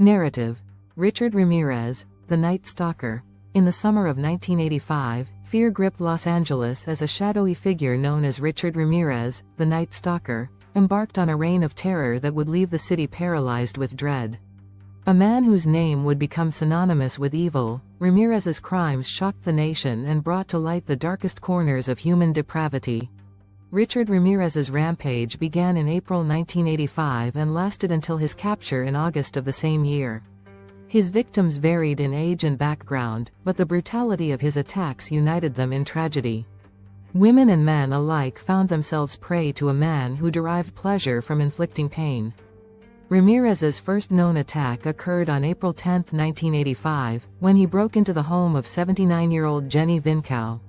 Narrative: Richard Ramirez, the Night Stalker. In the summer of 1985, fear gripped Los Angeles as a shadowy figure known as Richard Ramirez, the Night Stalker, embarked on a reign of terror that would leave the city paralyzed with dread. A man whose name would become synonymous with evil, Ramirez's crimes shocked the nation and brought to light the darkest corners of human depravity. Richard Ramirez's rampage began in April 1985 and lasted until his capture in August of the same year. His victims varied in age and background, but the brutality of his attacks united them in tragedy. Women and men alike found themselves prey to a man who derived pleasure from inflicting pain. Ramirez's first known attack occurred on April 10, 1985, when he broke into the home of 79-year-old Jenny Vincow.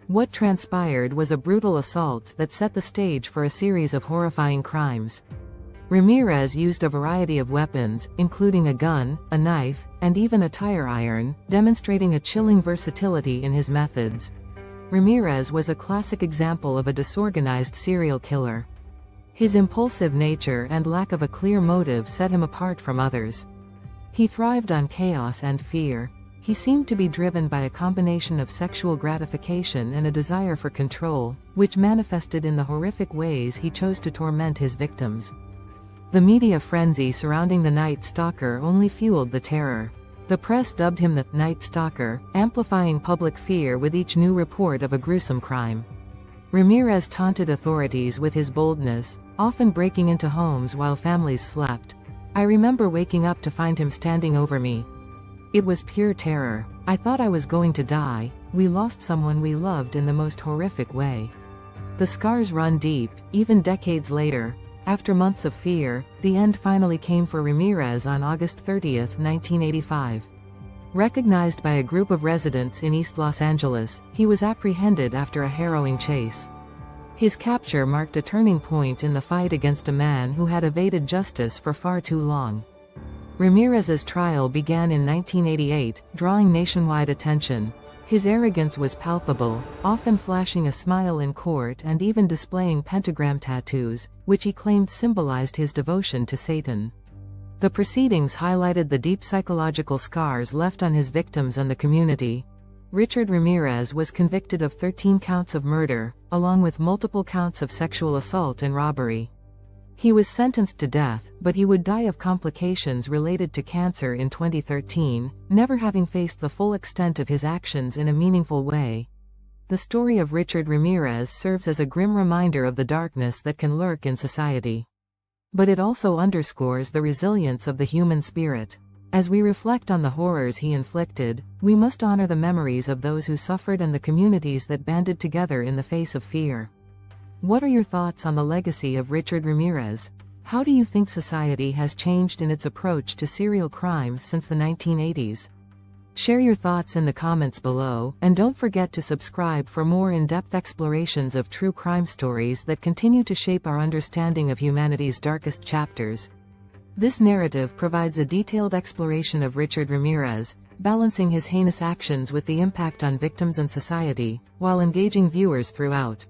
What transpired was a brutal assault that set the stage for a series of horrifying crimes. Ramirez used a variety of weapons, including a gun, a knife, and even a tire iron, demonstrating a chilling versatility in his methods. Ramirez was a classic example of a disorganized serial killer. His impulsive nature and lack of a clear motive set him apart from others. He thrived on chaos and fear. He seemed to be driven by a combination of sexual gratification and a desire for control, which manifested in the horrific ways he chose to torment his victims. The media frenzy surrounding the Night Stalker only fueled the terror. The press dubbed him the Night Stalker, amplifying public fear with each new report of a gruesome crime. Ramirez taunted authorities with his boldness, often breaking into homes while families slept. "I remember waking up to find him standing over me. It was pure terror. I thought I was going to die. We lost someone we loved in the most horrific way." The scars run deep, even decades later. After months of fear, the end finally came for Ramirez on August 30, 1985. Recognized by a group of residents in East Los Angeles, he was apprehended after a harrowing chase. His capture marked a turning point in the fight against a man who had evaded justice for far too long. Ramirez's trial began in 1988, drawing nationwide attention. His arrogance was palpable, often flashing a smile in court and even displaying pentagram tattoos, which he claimed symbolized his devotion to Satan. The proceedings highlighted the deep psychological scars left on his victims and the community. Richard Ramirez was convicted of 13 counts of murder, along with multiple counts of sexual assault and robbery. He was sentenced to death, but he would die of complications related to cancer in 2013, never having faced the full extent of his actions in a meaningful way. The story of Richard Ramirez serves as a grim reminder of the darkness that can lurk in society. But it also underscores the resilience of the human spirit. As we reflect on the horrors he inflicted, we must honor the memories of those who suffered and the communities that banded together in the face of fear. What are your thoughts on the legacy of Richard Ramirez? How do you think society has changed in its approach to serial crimes since the 1980s? Share your thoughts in the comments below, and don't forget to subscribe for more in-depth explorations of true crime stories that continue to shape our understanding of humanity's darkest chapters. This narrative provides a detailed exploration of Richard Ramirez, balancing his heinous actions with the impact on victims and society, while engaging viewers throughout.